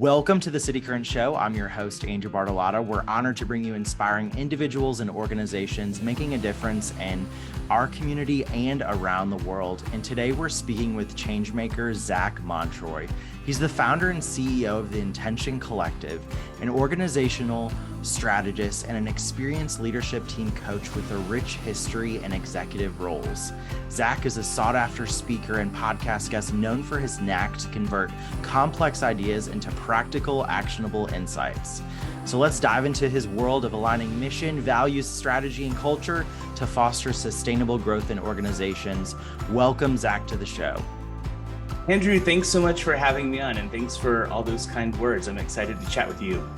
Welcome to the City Current Show. I'm your host, Andrew Bartolotta. We're honored to bring you inspiring individuals and organizations making a difference in our community and around the world. And today we're speaking with changemaker Zach Montroy. He's the founder and CEO of the Intention Collective, an organizational strategist and an experienced leadership team coach with a rich history and executive roles. Zach is a sought-after speaker and podcast guest known for his knack to convert complex ideas into practical, actionable insights. So let's dive into his world of aligning mission, values, strategy, and culture to foster sustainable growth in organizations. Welcome, Zach, to the show. Andrew, thanks so much for having me on, and thanks for all those kind words. I'm excited to chat with you.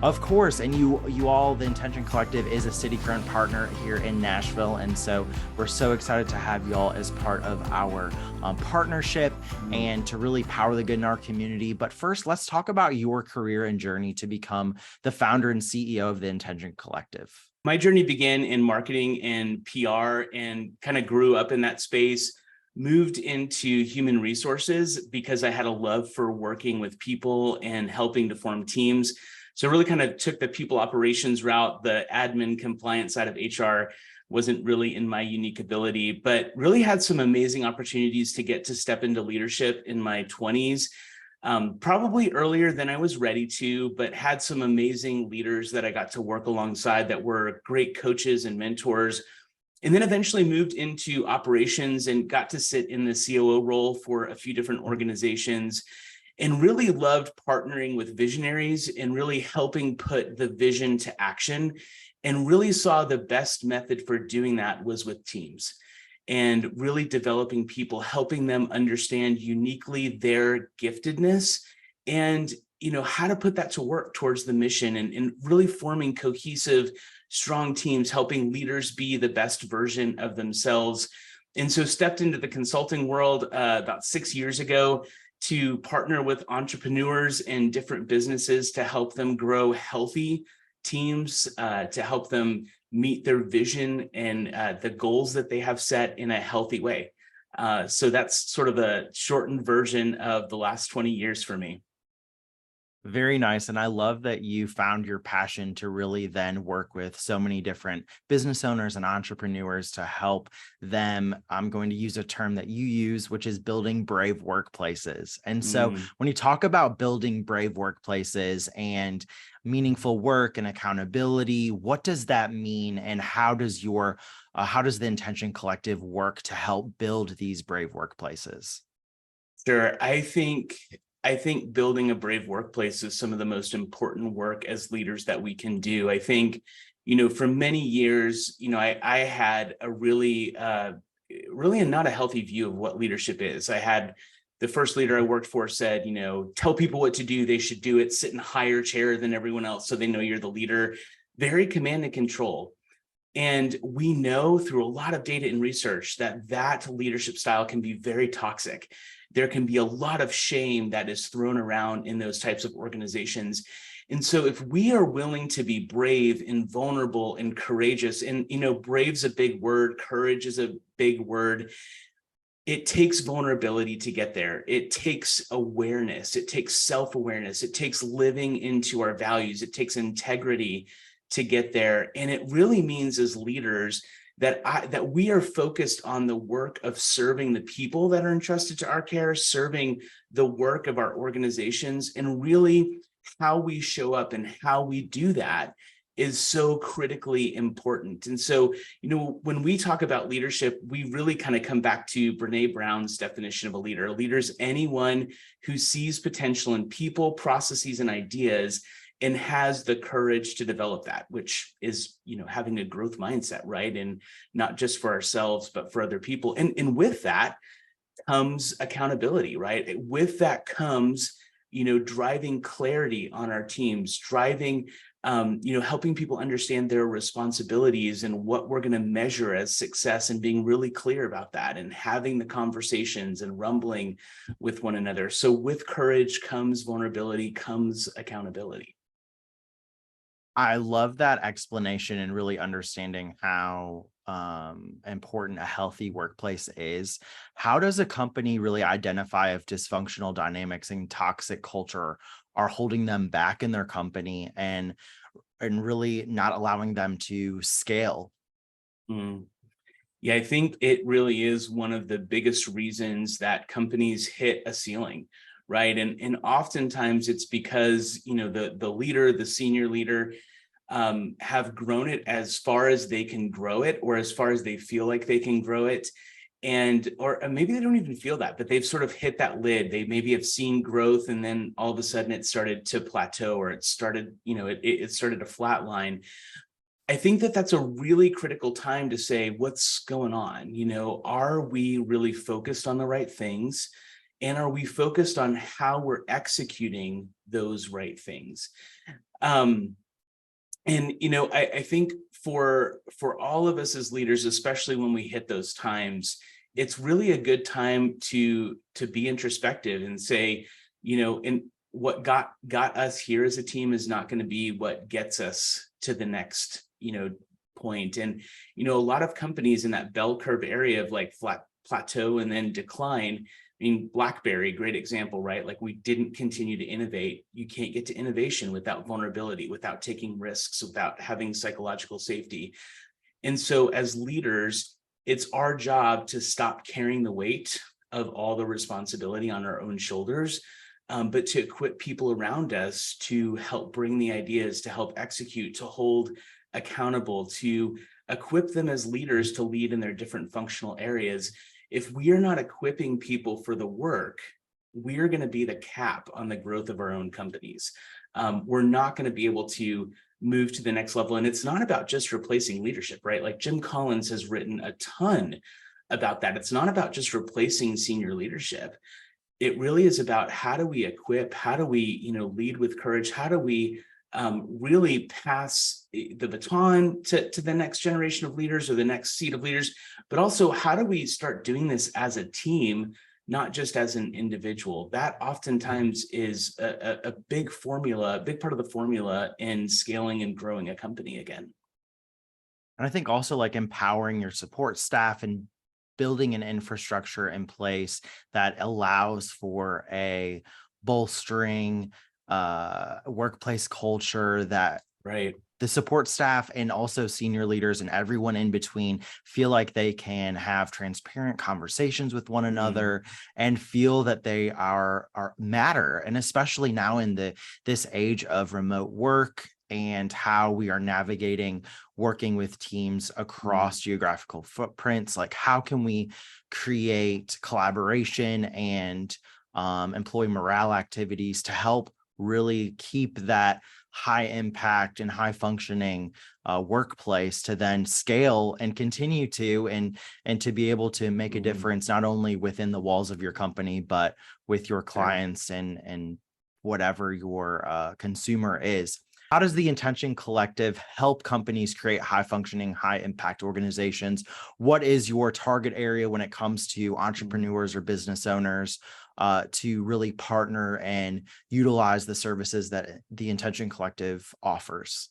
Of course, and you all, the Intention Collective is a City Current partner here in Nashville, and so we're so excited to have you all as part of our partnership and to really power the good in our community. But first, let's talk about your career and journey to become the founder and CEO of the Intention Collective. My journey began in marketing and PR and kind of grew up in that space. Moved into human resources because I had a love for working with people and helping to form teams. So really kind of took the people operations route. The admin compliance side of HR wasn't really in my unique ability, but really had some amazing opportunities to get to step into leadership in my 20s, probably earlier than I was ready to, but had some amazing leaders that I got to work alongside that were great coaches and mentors. And then eventually moved into operations and got to sit in the COO role for a few different organizations, and really loved partnering with visionaries and really helping put the vision to action, and really saw the best method for doing that was with teams and really developing people, helping them understand uniquely their giftedness and how to put that to work towards the mission, and really forming cohesive, strong teams, helping leaders be the best version of themselves. And so stepped into the consulting world about 6 years ago to partner with entrepreneurs and different businesses to help them grow healthy teams, to help them meet their vision and the goals that they have set in a healthy way. So that's sort of a shortened version of the last 20 years for me. Very nice. And I love that you found your passion to really then work with so many different business owners and entrepreneurs to help them. I'm going to use a term that you use, which is building brave workplaces. And so when you talk about building brave workplaces and meaningful work and accountability, what does that mean? And how does the Intention Collective work to help build these brave workplaces? Sure. I think building a brave workplace is some of the most important work as leaders that we can do. I think, for many years, I had a really not a healthy view of what leadership is. I had the first leader I worked for said, tell people what to do, they should do it, sit in a higher chair than everyone else so they know you're the leader. Very command and control. And we know through a lot of data and research that leadership style can be very toxic. There can be a lot of shame that is thrown around in those types of organizations. And so if we are willing to be brave and vulnerable and courageous, and brave's a big word, courage is a big word, it takes vulnerability to get there. It takes awareness, it takes self-awareness, it takes living into our values, it takes integrity to get there. And it really means as leaders that we are focused on the work of serving the people that are entrusted to our care, serving the work of our organizations, and really how we show up and how we do that is so critically important. And so, when we talk about leadership, we really kind of come back to Brené Brown's definition of a leader. A leader is anyone who sees potential in people, processes, and ideas, and has the courage to develop that, which is, having a growth mindset, right? And not just for ourselves, but for other people. And with that comes accountability, right? With that comes, driving clarity on our teams, driving, helping people understand their responsibilities and what we're going to measure as success, and being really clear about that, and having the conversations and rumbling with one another. So with courage comes vulnerability, comes accountability. I love that explanation and really understanding how important a healthy workplace is. How does a company really identify if dysfunctional dynamics and toxic culture are holding them back in their company and really not allowing them to scale. Mm. Yeah, I think it really is one of the biggest reasons that companies hit a ceiling, right? And oftentimes it's because, the leader, the senior leader, have grown it as far as they can grow it, or as far as they feel like they can grow it. And or maybe they don't even feel that, but they've sort of hit that lid. They maybe have seen growth, and then all of a sudden it started to plateau, or it started, it started to flatline. I think that that's a really critical time to say, what's going on? Are we really focused on the right things? And are we focused on how we're executing those right things? Um, and I think for all of us as leaders, especially when we hit those times, it's really a good time to be introspective and say, and what got us here as a team is not going to be what gets us to the next point. And a lot of companies in that bell curve area of like flat plateau and then decline. I mean, BlackBerry, great example, right? Like, we didn't continue to innovate. You can't get to innovation without vulnerability, without taking risks, without having psychological safety. And so as leaders, it's our job to stop carrying the weight of all the responsibility on our own shoulders, but to equip people around us to help bring the ideas, to help execute, to hold accountable, to equip them as leaders to lead in their different functional areas. If we are not equipping people for the work, we're going to be the cap on the growth of our own companies. We're not going to be able to move to the next level. And it's not about just replacing leadership, right? Like, Jim Collins has written a ton about that. It's not about just replacing senior leadership. It really is about, how do we equip, how do we, lead with courage? How do we really pass the baton to the next generation of leaders, or the next seat of leaders? But also, how do we start doing this as a team, not just as an individual? That oftentimes is a big formula, a big part of the formula in scaling and growing a company again. And I think also, like, empowering your support staff and building an infrastructure in place that allows for a bolstering workplace culture that Right. the support staff and also senior leaders and everyone in between feel like they can have transparent conversations with one another and feel that they are matter. And especially now in this age of remote work and how we are navigating working with teams across geographical footprints, like, how can we create collaboration and employee morale activities to help really keep that high impact and high functioning workplace to then scale and continue to and to be able to make a difference, not only within the walls of your company, but with your clients and whatever your consumer is. How does the Intention Collective help companies create high functioning, high impact organizations? What is your target area when it comes to entrepreneurs or business owners to really partner and utilize the services that the Intention Collective offers?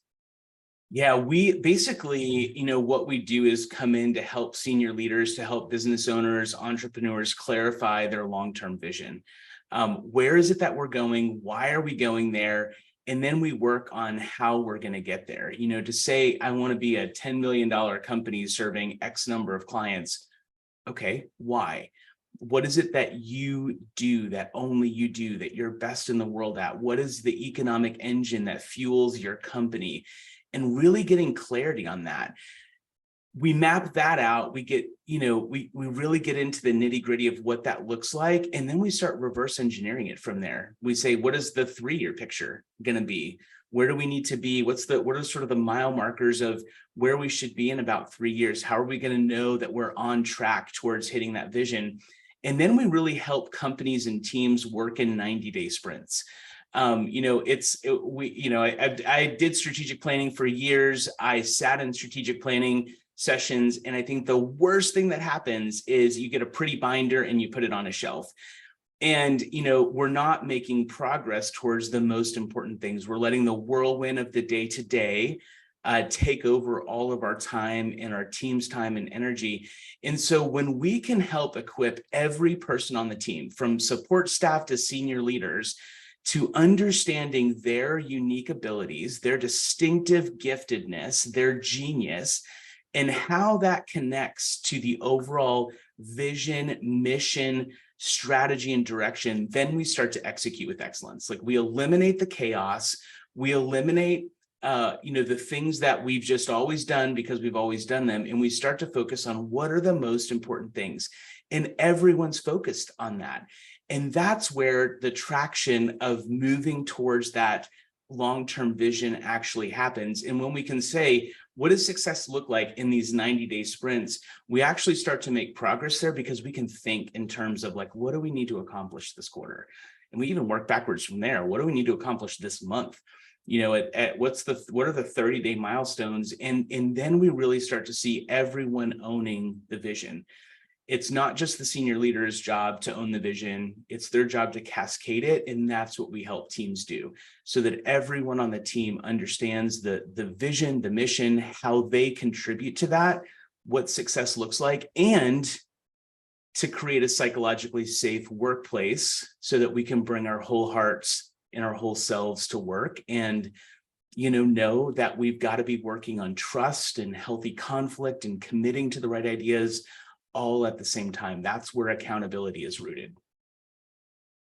Yeah, we basically, what we do is come in to help senior leaders, to help business owners, entrepreneurs clarify their long-term vision. Where is it that we're going? Why are we going there? And then we work on how we're going to get there. To say, I want to be a $10 million company serving X number of clients. Okay, why? What is it that you do, that only you do, that you're best in the world at? What is the economic engine that fuels your company? And really getting clarity on that. We map that out. We get, we really get into the nitty gritty of what that looks like. And then we start reverse engineering it from there. We say, what is the 3-year picture going to be? Where do we need to be? What are sort of the mile markers of where we should be in about 3 years? How are we going to know that we're on track towards hitting that vision? And then we really help companies and teams work in 90-day sprints. I did strategic planning for years. I sat in strategic planning sessions, and I think the worst thing that happens is you get a pretty binder and you put it on a shelf. And, we're not making progress towards the most important things. We're letting the whirlwind of the day to day take over all of our time and our team's time and energy. And so when we can help equip every person on the team, from support staff to senior leaders, to understanding their unique abilities, their distinctive giftedness, their genius, and how that connects to the overall vision, mission, strategy, and direction. Then we start to execute with excellence. Like, we eliminate the chaos, we eliminate the things that we've just always done because we've always done them, and we start to focus on what are the most important things, and everyone's focused on that. And that's where the traction of moving towards that long-term vision actually happens. And when we can say, what does success look like in these 90-day sprints, we actually start to make progress there, because we can think in terms of like, what do we need to accomplish this quarter? And we even work backwards from there. What do we need to accomplish this month? What are the 30-day milestones? And then we really start to see everyone owning the vision. It's not just the senior leader's job to own the vision, it's their job to cascade it. And that's what we help teams do, so that everyone on the team understands the vision, the mission, how they contribute to that, what success looks like, and to create a psychologically safe workplace so that we can bring our whole hearts and our whole selves to work, and know that we've got to be working on trust and healthy conflict and committing to the right ideas all at the same time. That's where accountability is rooted.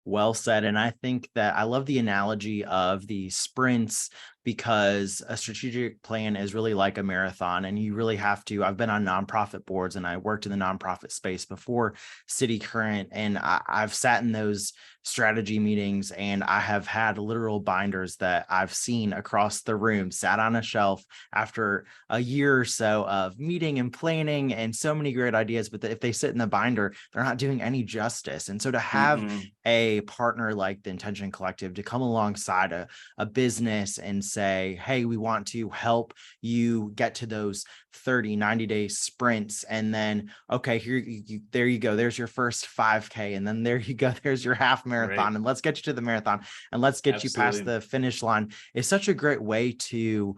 Well said. And I think that I love the analogy of the sprints, because a strategic plan is really like a marathon, and you really have to. I've been on nonprofit boards, and I worked in the nonprofit space before City Current, and I've sat in those strategy meetings, and I have had literal binders that I've seen across the room, sat on a shelf after a year or so of meeting and planning and so many great ideas, but if they sit in the binder, they're not doing any justice. And so to have a partner like the Intention Collective to come alongside a business and say, hey, we want to help you get to those 30, 90-day sprints. And then, okay, there you go. There's your first 5K. And then there you go. There's your half marathon. Right. And let's get you to the marathon, and let's get you past the finish line. It's such a great way to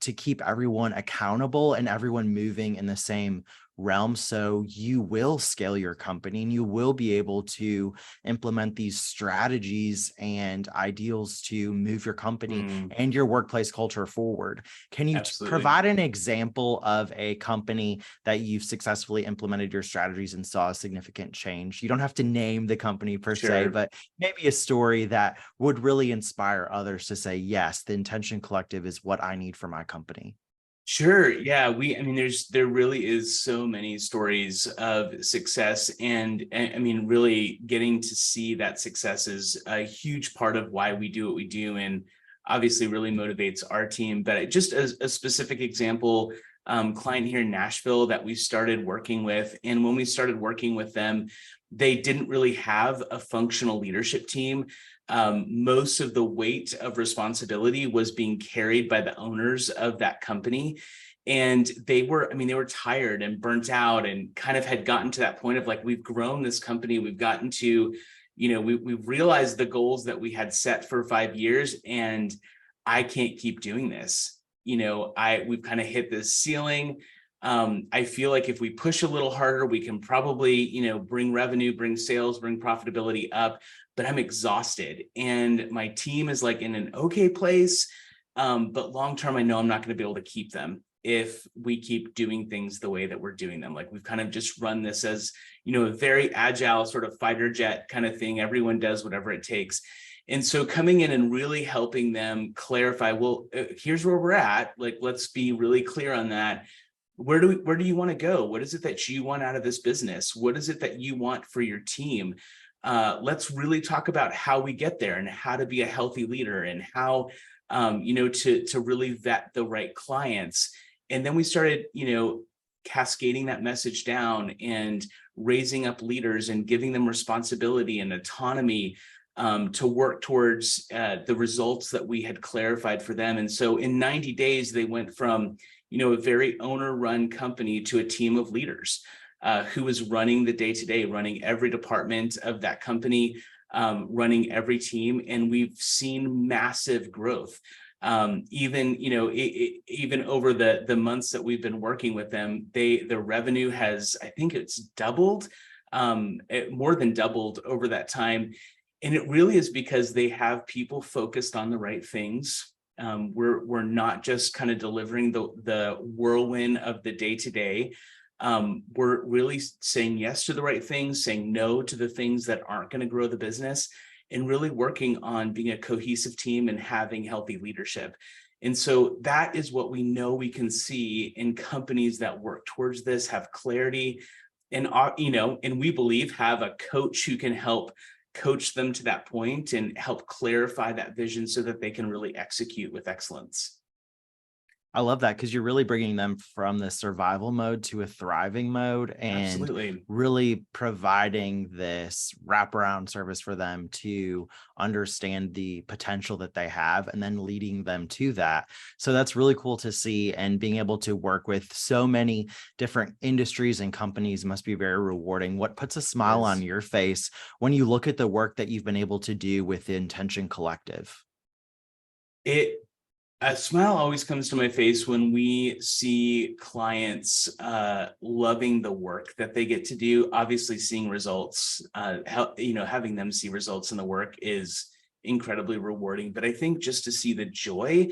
keep everyone accountable and everyone moving in the same realm. So you will scale your company, and you will be able to implement these strategies and ideals to move your company and your workplace culture forward. Can you provide an example of a company that you've successfully implemented your strategies and saw a significant change? You don't have to name the company per se, but maybe a story that would really inspire others to say, yes, the Intention Collective is what I need for my company. Sure. Yeah. There really is so many stories of success, and I mean, really getting to see that success is a huge part of why we do what we do, and obviously really motivates our team. But just as a specific example, client here in Nashville that we started working with, and when we started working with them, they didn't really have a functional leadership team. Most of the weight of responsibility was being carried by the owners of that company. And they were tired and burnt out, and kind of had gotten to that point of like, we've grown this company, we've gotten to, we've realized the goals that we had set for 5 years, and I can't keep doing this. We've kind of hit this ceiling. I feel like if we push a little harder, we can probably, bring revenue, bring sales, bring profitability up, but I'm exhausted, and my team is like in an okay place. But long-term, I know I'm not going to be able to keep them if we keep doing things the way that we're doing them. Like, we've kind of just run this as, a very agile sort of fighter jet kind of thing. Everyone does whatever it takes. And so coming in and really helping them clarify, well, here's where we're at. Like, let's be really clear on that. Where do you want to go? What is it that you want out of this business? What is it that you want for your team? Let's really talk about how we get there, and how to be a healthy leader, and how, to really vet the right clients. And then we started, cascading that message down, and raising up leaders and giving them responsibility and autonomy to work towards the results that we had clarified for them. And so in 90 days, they went from, a very owner-run company to a team of leaders who was running the day-to-day, running every department of that company, running every team. And we've seen massive growth. Even over the months that we've been working with them, the revenue has, I think it's doubled, more than doubled over that time. And it really is because they have people focused on the right things. We're not just kind of delivering the whirlwind of the day to day. We're really saying yes to the right things, saying no to the things that aren't going to grow the business, and really working on being a cohesive team and having healthy leadership. And so that is what we know we can see in companies that work towards this, have clarity, and and we believe have a coach who can help coach them to that point and help clarify that vision so that they can really execute with excellence. I love that because you're really bringing them from the survival mode to a thriving mode and Absolutely. really providing this wraparound service for them to understand the potential that they have and then leading them to that. So that's really cool to see, and being able to work with so many different industries and companies must be very rewarding. What puts a smile on your face when you look at the work that you've been able to do with the Intention Collective? A smile always comes to my face when we see clients loving the work that they get to do. Obviously, seeing results, having them see results in the work is incredibly rewarding. But I think just to see the joy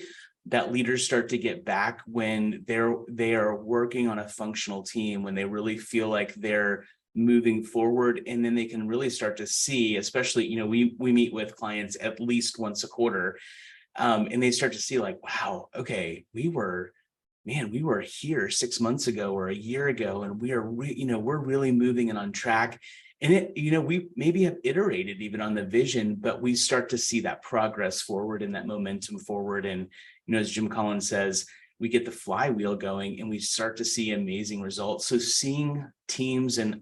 that leaders start to get back when they are working on a functional team, when they really feel like they're moving forward, and then they can really start to see, especially, we meet with clients at least once a quarter. And they start to see like, wow, okay, we were here 6 months ago or a year ago, and we're really moving and on track. And we maybe have iterated even on the vision, but we start to see that progress forward and that momentum forward. And, as Jim Collins says, we get the flywheel going and we start to see amazing results. So seeing teams and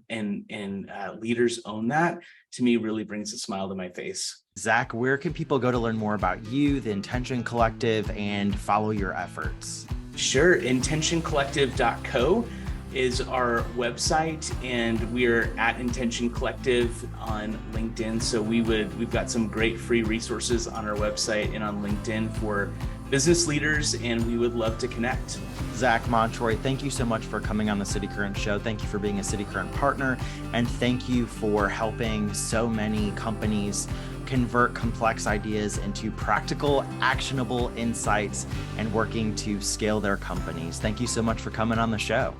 leaders own that, to me, really brings a smile to my face. Zach, where can people go to learn more about you, the Intention Collective, and follow your efforts? Sure. intentioncollective.co is our website, and we're at Intention Collective on LinkedIn. So we've got some great free resources on our website and on LinkedIn for business leaders, and we would love to connect. Zach Montroy, thank you so much for coming on the City Current Show. Thank you for being a City Current partner, and thank you for helping so many companies convert complex ideas into practical, actionable insights and working to scale their companies. Thank you so much for coming on the show.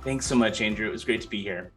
Thanks so much, Andrew. It was great to be here.